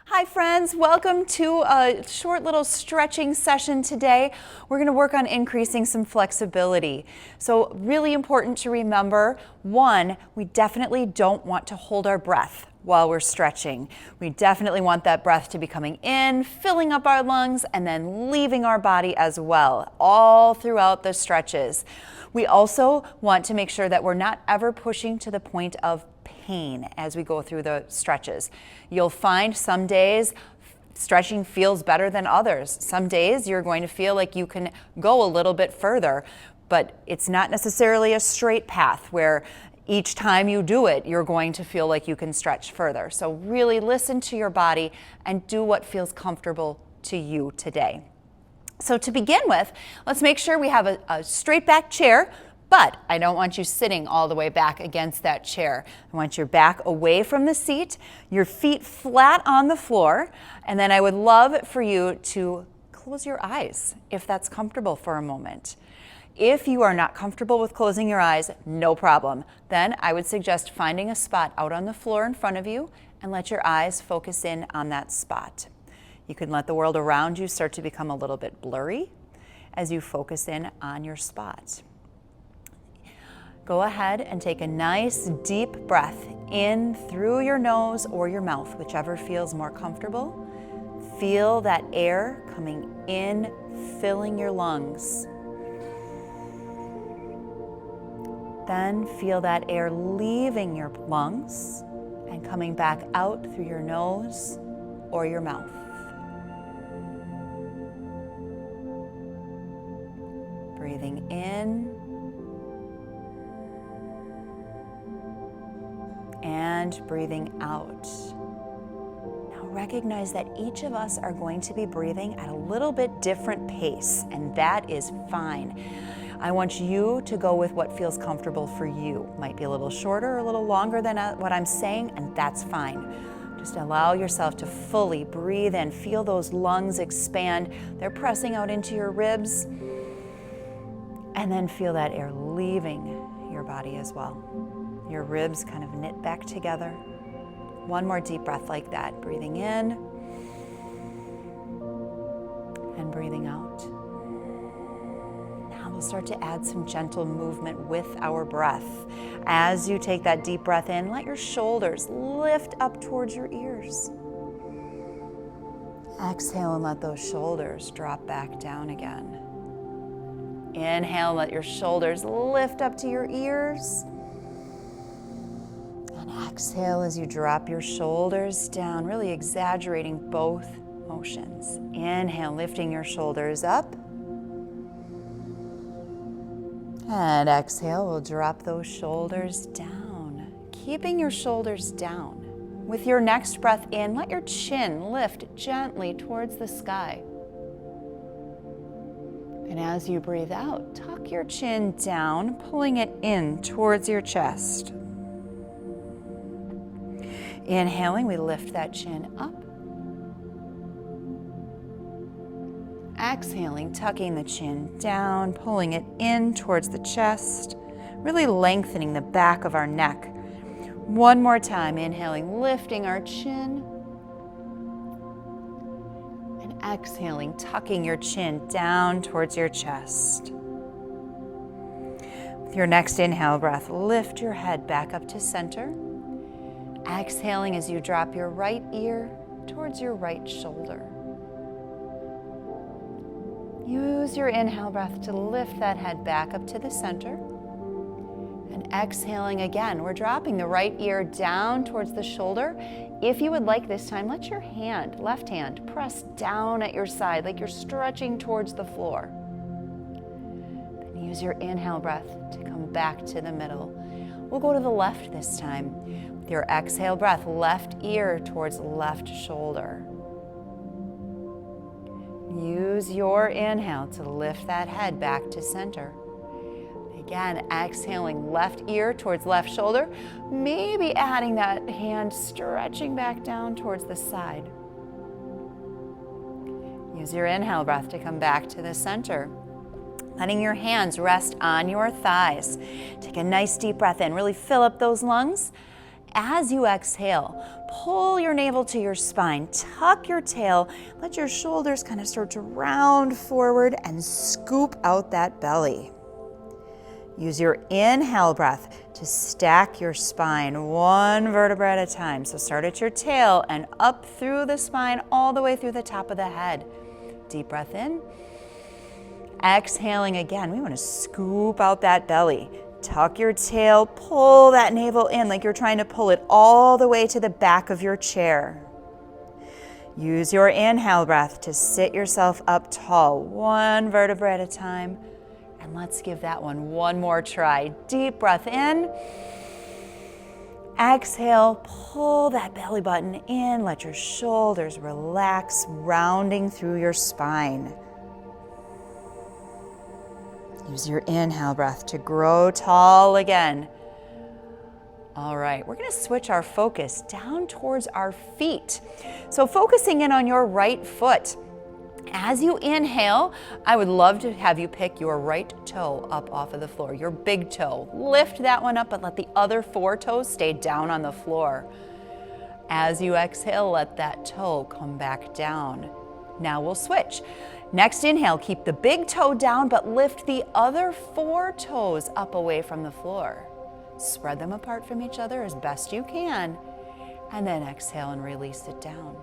Hi friends, welcome to a short little stretching session today. We're going to work on increasing some flexibility. So really important to remember, one, we definitely don't want to hold our breath while we're stretching. We definitely want that breath to be coming in, filling up our lungs, and then leaving our body as well, all throughout the stretches. We also want to make sure that we're not ever pushing to the point of pain as we go through the stretches. You'll find some days stretching feels better than others. Some days you're going to feel like you can go a little bit further, but it's not necessarily a straight path where each time you do it, you're going to feel like you can stretch further. So really listen to your body and do what feels comfortable to you today. So to begin with, let's make sure we have a straight back chair. But I don't want you sitting all the way back against that chair. I want your back away from the seat, your feet flat on the floor, and then I would love for you to close your eyes if that's comfortable for a moment. If you are not comfortable with closing your eyes, no problem. Then I would suggest finding a spot out on the floor in front of you and let your eyes focus in on that spot. You can let the world around you start to become a little bit blurry as you focus in on your spot. Go ahead and take a nice deep breath in through your nose or your mouth, whichever feels more comfortable. Feel that air coming in, filling your lungs. Then feel that air leaving your lungs and coming back out through your nose or your mouth. Breathing in and breathing out. Now recognize that each of us are going to be breathing at a little bit different pace, and that is fine. I want you to go with what feels comfortable for you. Might be a little shorter or a little longer than what I'm saying, and that's fine. Just allow yourself to fully breathe in. Feel those lungs expand. They're pressing out into your ribs. And then feel that air leaving your body as well. Your ribs kind of knit back together. One more deep breath like that. Breathing in and breathing out. Now we'll start to add some gentle movement with our breath. As you take that deep breath in, let your shoulders lift up towards your ears. Exhale and let those shoulders drop back down again. Inhale, let your shoulders lift up to your ears. And exhale as you drop your shoulders down, really exaggerating both motions. Inhale, lifting your shoulders up. And exhale, we'll drop those shoulders down, keeping your shoulders down. With your next breath in, let your chin lift gently towards the sky. And as you breathe out, tuck your chin down, pulling it in towards your chest. Inhaling, we lift that chin up. Exhaling, tucking the chin down, pulling it in towards the chest, really lengthening the back of our neck. One more time, inhaling, lifting our chin. And exhaling, tucking your chin down towards your chest. With your next inhale breath, lift your head back up to center. Exhaling as you drop your right ear towards your right shoulder. Use your inhale breath to lift that head back up to the center. And exhaling again, we're dropping the right ear down towards the shoulder. If you would like this time, let your hand, left hand, press down at your side like you're stretching towards the floor. Then use your inhale breath to come back to the middle. We'll go to the left this time. With your exhale breath, left ear towards left shoulder. Use your inhale to lift that head back to center. Again, exhaling, left ear towards left shoulder. Maybe adding that hand, stretching back down towards the side. Use your inhale breath to come back to the center. Letting your hands rest on your thighs. Take a nice deep breath in. Really fill up those lungs. As you exhale, pull your navel to your spine, tuck your tail, let your shoulders kind of start to round forward and scoop out that belly. Use your inhale breath to stack your spine one vertebra at a time. So start at your tail and up through the spine all the way through the top of the head. Deep breath in. Exhaling again, we want to scoop out that belly. Tuck your tail, pull that navel in like you're trying to pull it all the way to the back of your chair. Use your inhale breath to sit yourself up tall, one vertebra at a time. And let's give that one more try. Deep breath in. Exhale, pull that belly button in. Let your shoulders relax, rounding through your spine. Use your inhale breath to grow tall again. All right, we're going to switch our focus down towards our feet. So focusing in on your right foot. As you inhale, I would love to have you pick your right toe up off of the floor, your big toe. Lift that one up, but let the other 4 toes stay down on the floor. As you exhale, let that toe come back down. Now we'll switch. Next inhale, keep the big toe down, but lift the other 4 toes up away from the floor. Spread them apart from each other as best you can, and then exhale and release it down.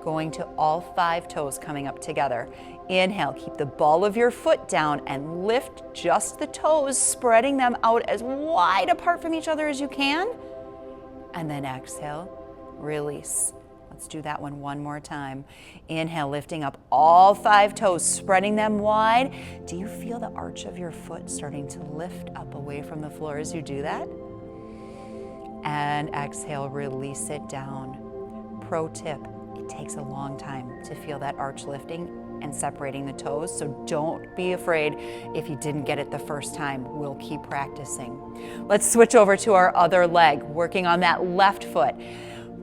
Going to all 5 toes coming up together. Inhale, keep the ball of your foot down and lift just the toes, spreading them out as wide apart from each other as you can. And then exhale, release. Let's do that one more time. Inhale, lifting up all 5 toes, spreading them wide. Do you feel the arch of your foot starting to lift up away from the floor as you do that? And exhale, release it down. Pro tip. It takes a long time to feel that arch lifting and separating the toes, so don't be afraid if you didn't get it the first time. We'll keep practicing. Let's switch over to our other leg, working on that left foot.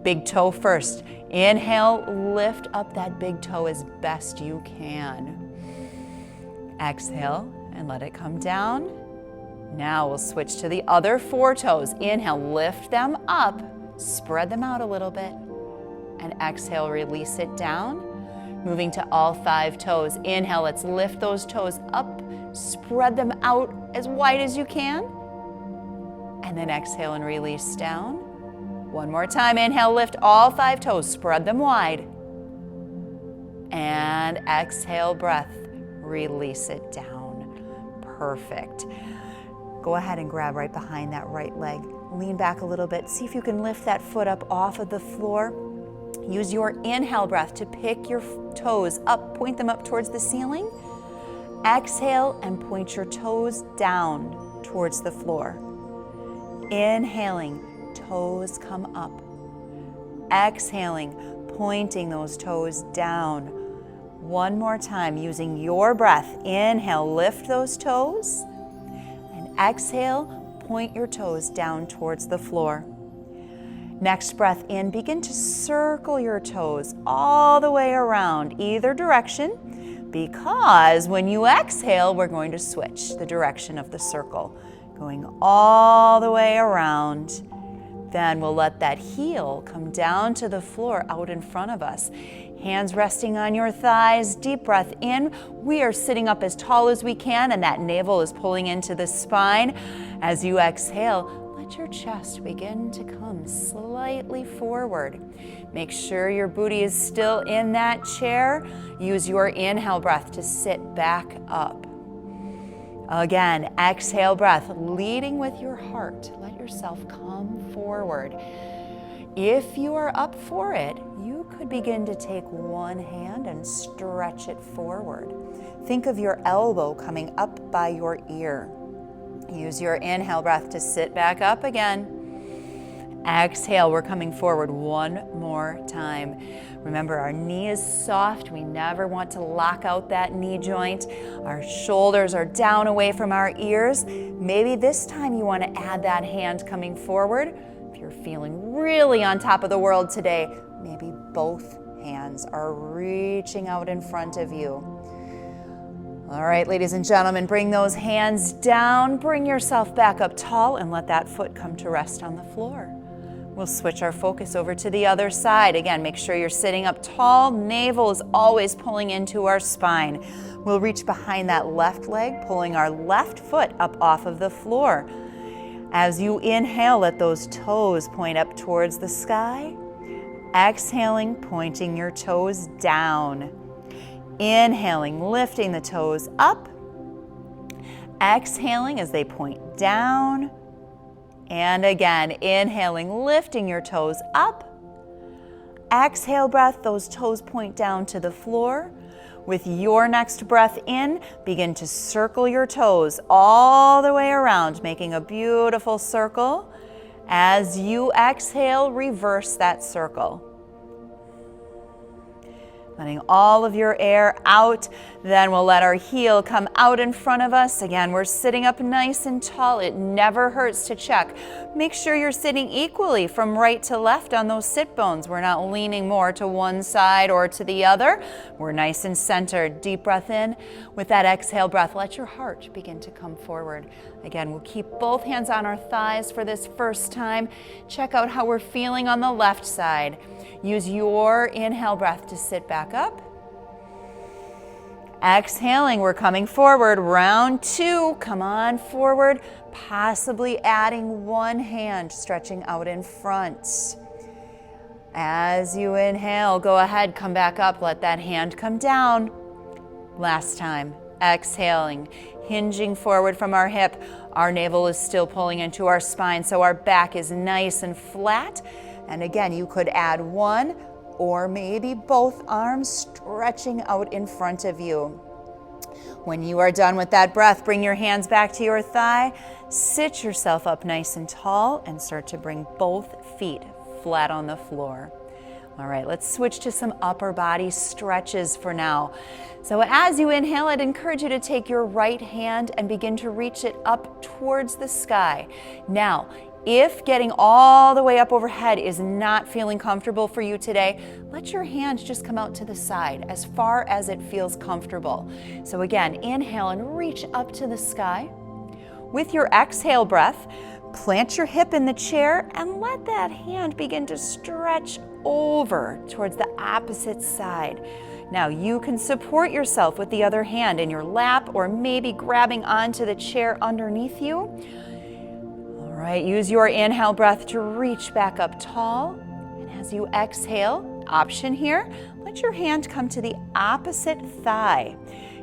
Big toe first. Inhale, lift up that big toe as best you can. Exhale and let it come down. Now we'll switch to the other 4 toes. Inhale, lift them up, spread them out a little bit. And exhale, release it down. Moving to all 5 toes. Inhale, let's lift those toes up, spread them out as wide as you can. And then exhale and release down. One more time, inhale, lift all 5 toes, spread them wide. And exhale, breath, release it down. Perfect. Go ahead and grab right behind that right leg. Lean back a little bit. See if you can lift that foot up off of the floor. Use your inhale breath to pick your toes up, point them up towards the ceiling. Exhale and point your toes down towards the floor. Inhaling, toes come up. Exhaling, pointing those toes down. One more time, using your breath. Inhale, lift those toes. And exhale, point your toes down towards the floor. Next breath in, begin to circle your toes all the way around either direction, because when you exhale, we're going to switch the direction of the circle, going all the way around. Then we'll let that heel come down to the floor out in front of us. Hands resting on your thighs, deep breath in. We are sitting up as tall as we can, and that navel is pulling into the spine. As you exhale, let your chest begin to come slightly forward. Make sure your booty is still in that chair. Use your inhale breath to sit back up. Again, exhale breath, leading with your heart. Let yourself come forward. If you are up for it, you could begin to take one hand and stretch it forward. Think of your elbow coming up by your ear. Use your inhale breath to sit back up again. Exhale, we're coming forward one more time. Remember, our knee is soft. We never want to lock out that knee joint. Our shoulders are down away from our ears. Maybe this time you want to add that hand coming forward. If you're feeling really on top of the world today, maybe both hands are reaching out in front of you. All right, ladies and gentlemen, bring those hands down, bring yourself back up tall, and let that foot come to rest on the floor. We'll switch our focus over to the other side. Again, make sure you're sitting up tall. Navel is always pulling into our spine. We'll reach behind that left leg, pulling our left foot up off of the floor. As you inhale, let those toes point up towards the sky. Exhaling, pointing your toes down. Inhaling, lifting the toes up. Exhaling as they point down. And again, inhaling, lifting your toes up. Exhale breath, those toes point down to the floor. With your next breath in, begin to circle your toes all the way around, making a beautiful circle. As you exhale, reverse that circle. Letting all of your air out. Then we'll let our heel come out in front of us. Again, we're sitting up nice and tall. It never hurts to check. Make sure you're sitting equally from right to left on those sit bones. We're not leaning more to one side or to the other. We're nice and centered. Deep breath in. With that exhale breath, let your heart begin to come forward. Again, we'll keep both hands on our thighs for this first time. Check out how we're feeling on the left side. Use your inhale breath to sit back up. Exhaling, we're coming forward. Round two, come on forward. Possibly adding one hand, stretching out in front. As you inhale, go ahead, come back up. Let that hand come down. Last time, exhaling, hinging forward from our hip. Our navel is still pulling into our spine, so our back is nice and flat. And again, you could add one or maybe both arms stretching out in front of you. When you are done with that breath, bring your hands back to your thigh, sit yourself up nice and tall, and start to bring both feet flat on the floor. All right, let's switch to some upper body stretches for now. So as you inhale, I'd encourage you to take your right hand and begin to reach it up towards the sky. Now, if getting all the way up overhead is not feeling comfortable for you today, let your hand just come out to the side as far as it feels comfortable. So again, inhale and reach up to the sky. With your exhale breath, plant your hip in the chair and let that hand begin to stretch over towards the opposite side. Now you can support yourself with the other hand in your lap or maybe grabbing onto the chair underneath you. All right, use your inhale breath to reach back up tall. And as you exhale, option here, let your hand come to the opposite thigh.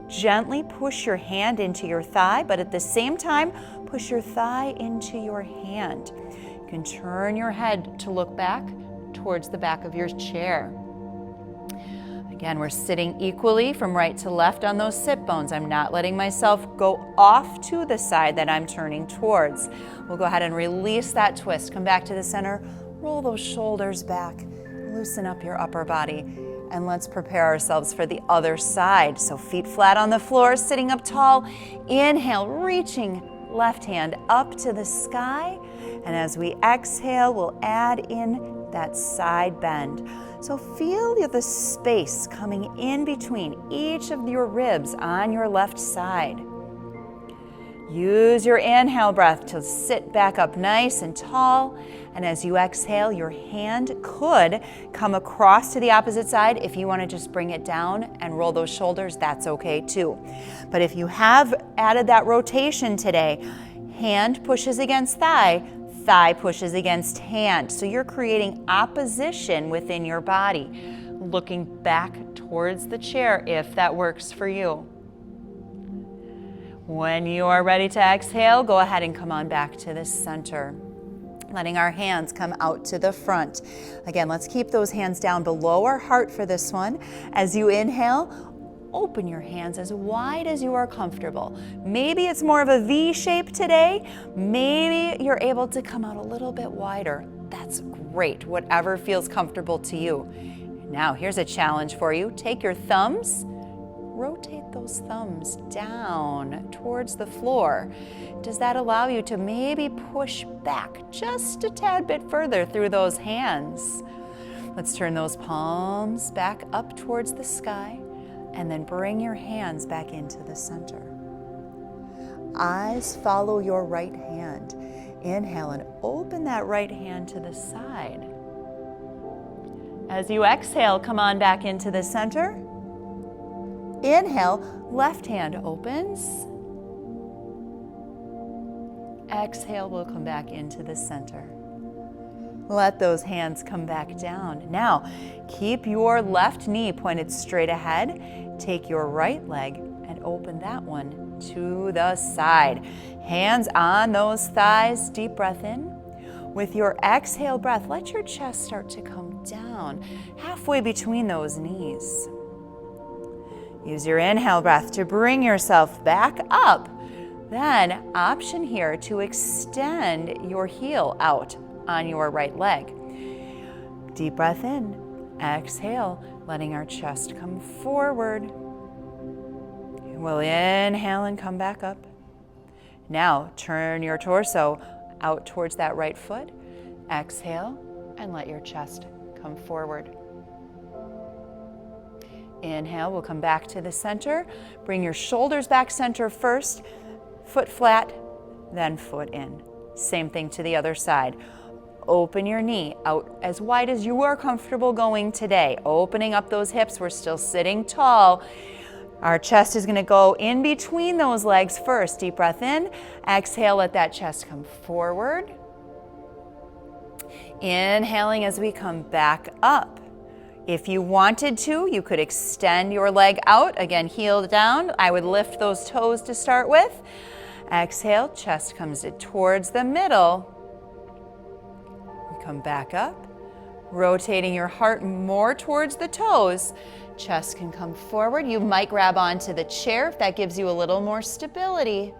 Gently push your hand into your thigh, but at the same time, push your thigh into your hand. You can turn your head to look back towards the back of your chair. Again, we're sitting equally from right to left on those sit bones. I'm not letting myself go off to the side that I'm turning towards. We'll go ahead and release that twist. Come back to the center, roll those shoulders back, loosen up your upper body, and let's prepare ourselves for the other side. So feet flat on the floor, sitting up tall. Inhale, reaching left hand up to the sky. And as we exhale, we'll add in that side bend. So feel the space coming in between each of your ribs on your left side. Use your inhale breath to sit back up nice and tall. And as you exhale, your hand could come across to the opposite side. If you want to just bring it down and roll those shoulders, that's okay too. But if you have added that rotation today, hand pushes against thigh, thigh pushes against hand. So you're creating opposition within your body, looking back towards the chair if that works for you. When you are ready to exhale, go ahead and come on back to the center. Letting our hands come out to the front. Again, let's keep those hands down below our heart for this one. As you inhale, open your hands as wide as you are comfortable. Maybe it's more of a V shape today. Maybe you're able to come out a little bit wider. That's great, whatever feels comfortable to you. Now, here's a challenge for you. Take your thumbs, rotate those thumbs down towards the floor. Does that allow you to maybe push back just a tad bit further through those hands? Let's turn those palms back up towards the sky. And then bring your hands back into the center. Eyes follow your right hand. Inhale and open that right hand to the side. As you exhale, come on back into the center. Inhale, left hand opens. Exhale, we'll come back into the center. Let those hands come back down. Now, keep your left knee pointed straight ahead. Take your right leg and open that one to the side. Hands on those thighs, deep breath in. With your exhale breath, let your chest start to come down, halfway between those knees. Use your inhale breath to bring yourself back up. Then, option here to extend your heel out on your right leg. Deep breath in, exhale, letting our chest come forward. We'll inhale and come back up. Now, turn your torso out towards that right foot. Exhale and let your chest come forward. Inhale, we'll come back to the center. Bring your shoulders back center first. Foot flat, then foot in. Same thing to the other side. Open your knee out as wide as you are comfortable going today. Opening up those hips, we're still sitting tall. Our chest is gonna go in between those legs first. Deep breath in, exhale, let that chest come forward. Inhaling as we come back up. If you wanted to, you could extend your leg out. Again, heel down. I would lift those toes to start with. Exhale, chest comes towards the middle. Come back up, rotating your heart more towards the toes. Chest can come forward. You might grab onto the chair if that gives you a little more stability.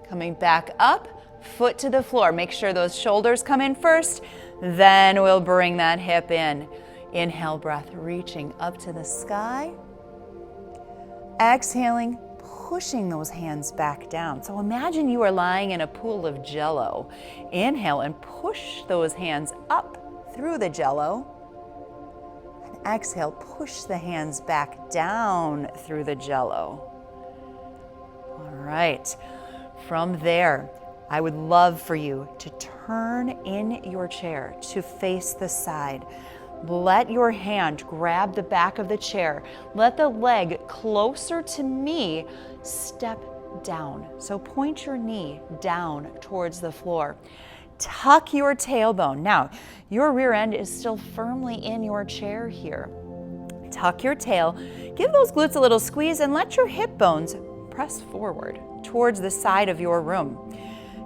Coming back up, foot to the floor. Make sure those shoulders come in first, then we'll bring that hip in. Inhale, breath reaching up to the sky. Exhaling, pushing those hands back down. So imagine you are lying in a pool of Jell-O. Inhale and push those hands up through the Jell-O. And exhale, push the hands back down through the Jell-O. All right. From there, I would love for you to turn in your chair to face the side. Let your hand grab the back of the chair. Let the leg closer to me step down. So point your knee down towards the floor. Tuck your tailbone. Now, your rear end is still firmly in your chair here. Tuck your tail. Give those glutes a little squeeze and let your hip bones press forward towards the side of your room.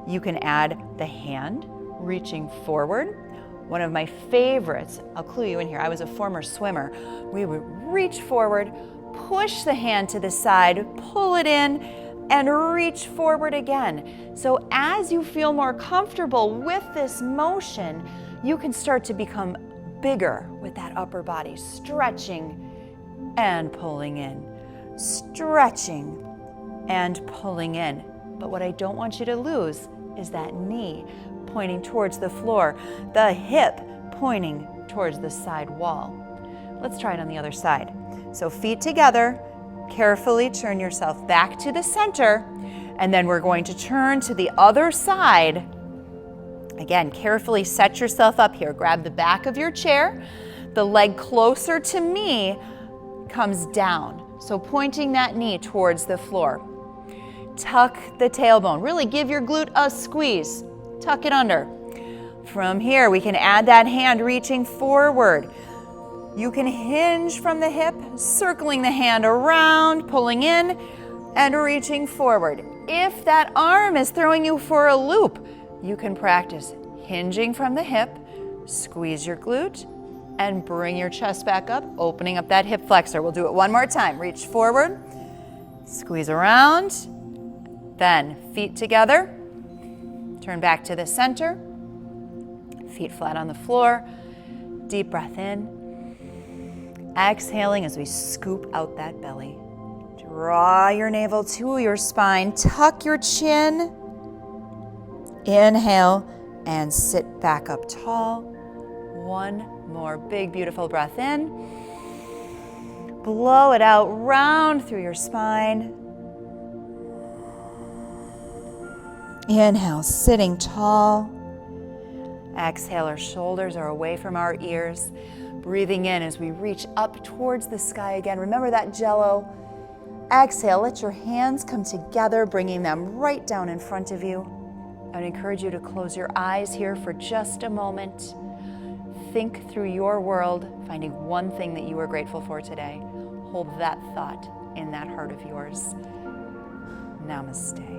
You can add the hand reaching forward. One of my favorites, I'll clue you in here, I was a former swimmer. We would reach forward, push the hand to the side, pull it in, and reach forward again. So as you feel more comfortable with this motion, you can start to become bigger with that upper body, stretching and pulling in, stretching and pulling in. But what I don't want you to lose is that knee pointing towards the floor, the hip pointing towards the side wall. Let's try it on the other side. So feet together, carefully turn yourself back to the center, and then we're going to turn to the other side. Again, carefully set yourself up here. Grab the back of your chair. The leg closer to me comes down. So pointing that knee towards the floor. Tuck the tailbone. Really give your glute a squeeze. Tuck it under. From here, we can add that hand reaching forward. You can hinge from the hip, circling the hand around, pulling in, and reaching forward. If that arm is throwing you for a loop, you can practice hinging from the hip, squeeze your glute, and bring your chest back up, opening up that hip flexor. We'll do it one more time. Reach forward, squeeze around, then feet together. Turn back to the center, feet flat on the floor, deep breath in, exhaling as we scoop out that belly. Draw your navel to your spine, tuck your chin, inhale, and sit back up tall. One more big, beautiful breath in. Blow it out, round through your spine. Inhale, sitting tall. Exhale, our shoulders are away from our ears. Breathing in as we reach up towards the sky again. Remember that Jello. Exhale, let your hands come together, bringing them right down in front of you. I would encourage you to close your eyes here for just a moment. Think through your world, finding one thing that you are grateful for today. Hold that thought in that heart of yours. Namaste.